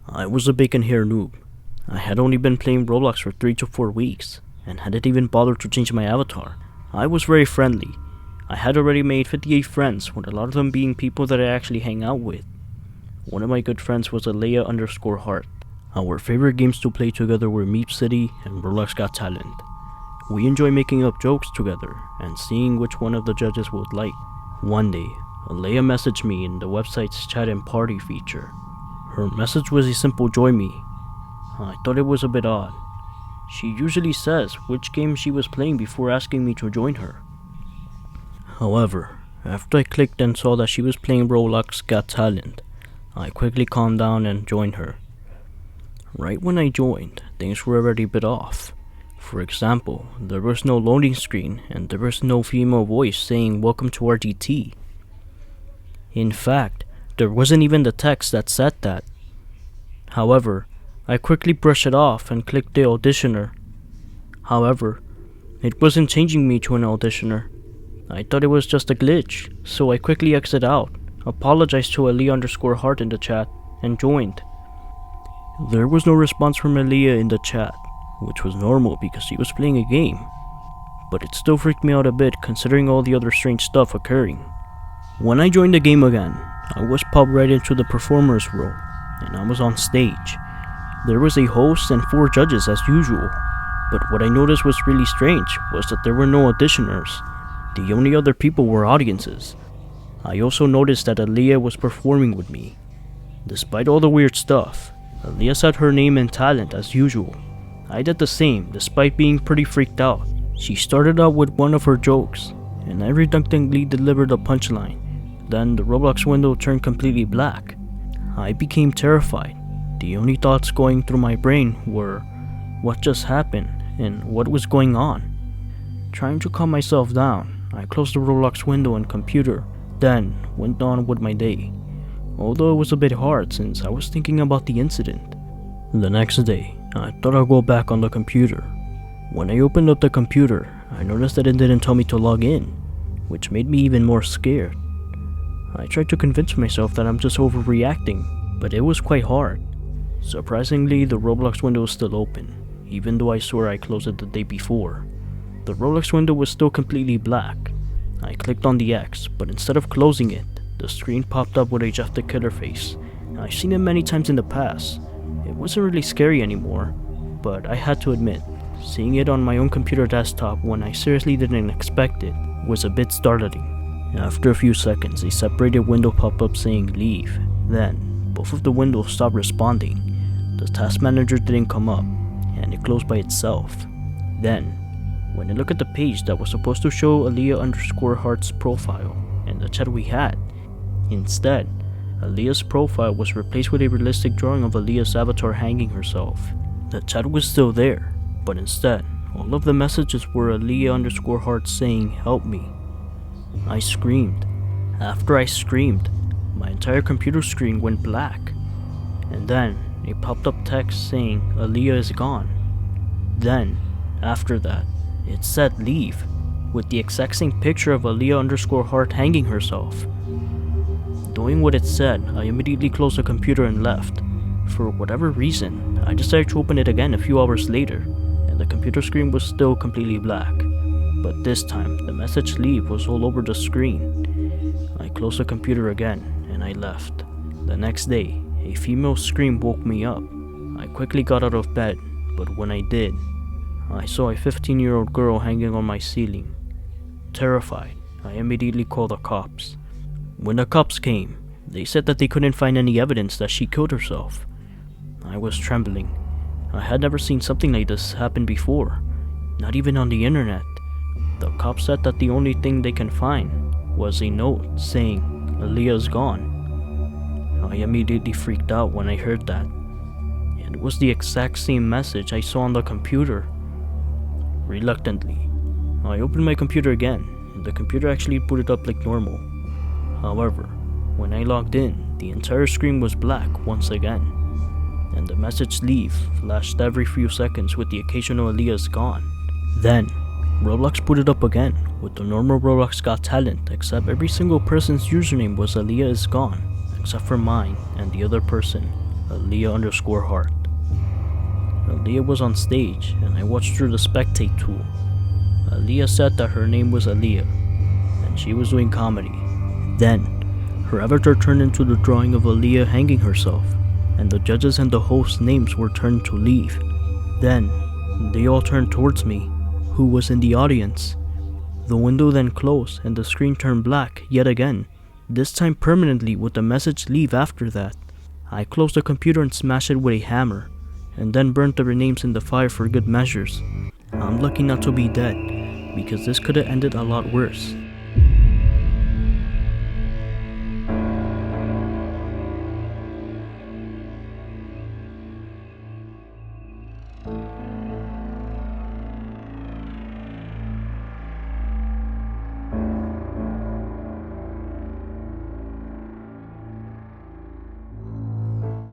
I was a bacon hair noob. I had only been playing Roblox for 3 to 4 weeks, and hadn't even bothered to change my avatar. I was very friendly. I had already made 58 friends, with a lot of them being people that I actually hang out with. One of my good friends was Alea_Heart. Our favorite games to play together were Meep City and Roblox Got Talent. We enjoy making up jokes together, and seeing which one of the judges would like. One day, Alea messaged me in the website's chat and party feature. Her message was a simple join me. I thought it was a bit odd. She usually says which game she was playing before asking me to join her. However, after I clicked and saw that she was playing Roblox Got Talent, I quickly calmed down and joined her. Right when I joined, things were already a bit off. For example, there was no loading screen and there was no female voice saying welcome to RGT. In fact, there wasn't even the text that said that. However, I quickly brushed it off and clicked the auditioner. However, it wasn't changing me to an auditioner. I thought it was just a glitch, so I quickly exited out, apologized to Alea_Heart in the chat, and joined. There was no response from Alea in the chat, which was normal because she was playing a game, but it still freaked me out a bit considering all the other strange stuff occurring. When I joined the game again, I was popped right into the performer's role, and I was on stage. There was a host and 4 judges as usual, but what I noticed was really strange was that there were no auditioners. The only other people were audiences. I also noticed that Alea was performing with me. Despite all the weird stuff, Alea said her name and talent as usual. I did the same despite being pretty freaked out. She started out with one of her jokes, and I reluctantly delivered a punchline. Then the Roblox window turned completely black. I became terrified. The only thoughts going through my brain were what just happened and what was going on. Trying to calm myself down, I closed the Roblox window and computer, then went on with my day. Although it was a bit hard since I was thinking about the incident. The next day, I thought I'd go back on the computer. When I opened up the computer, I noticed that it didn't tell me to log in, which made me even more scared. I tried to convince myself that I'm just overreacting, but it was quite hard. Surprisingly, the Roblox window was still open, even though I swore I closed it the day before. The Roblox window was still completely black. I clicked on the X, but instead of closing it, the screen popped up with a Jeff the Killer face. I've seen it many times in the past. It wasn't really scary anymore, but I had to admit, seeing it on my own computer desktop when I seriously didn't expect it was a bit startling. After a few seconds, a separated window popped up saying leave. Then, both of the windows stopped responding. The task manager didn't come up, and it closed by itself. Then, when I looked at the page that was supposed to show Alea_Heart's profile and the chat we had, instead, Alea's profile was replaced with a realistic drawing of Alea's avatar hanging herself. The chat was still there, but instead, all of the messages were Alea_Heart saying help me. I screamed. After I screamed, my entire computer screen went black, and then a popped up text saying Alea is gone. Then, after that, it said leave, with the exact same picture of Alea_Heart hanging herself. Knowing what it said, I immediately closed the computer and left. For whatever reason, I decided to open it again a few hours later, and the computer screen was still completely black. But this time, the message leave was all over the screen. I closed the computer again, and I left. The next day, a female scream woke me up. I quickly got out of bed, but when I did, I saw a 15-year-old girl hanging on my ceiling. Terrified, I immediately called the cops. When the cops came, they said that they couldn't find any evidence that she killed herself. I was trembling. I had never seen something like this happen before, not even on the internet. The cops said that the only thing they can find was a note saying Alea is gone. I immediately freaked out when I heard that, and it was the exact same message I saw on the computer. Reluctantly, I opened my computer again, and the computer actually booted up like normal. However, when I logged in, the entire screen was black once again, and the message leave flashed every few seconds with the occasional Alea is gone. Then, Roblox booted up again with the normal Roblox Got Talent, except every single person's username was Alea is gone, except for mine and the other person. Aaliyah_heart. Aaliyah was on stage, and I watched through the spectate tool. Aaliyah said that her name was Aaliyah, and she was doing comedy. Then, her avatar turned into the drawing of Aaliyah hanging herself, and the judges and the host's names were turned to leave. Then, they all turned towards me, who was in the audience. The window then closed, and the screen turned black yet again, this time permanently with the message leave after that. I closed the computer and smashed it with a hammer, and then burnt their names in the fire for good measures. I'm lucky not to be dead, because this could have ended a lot worse.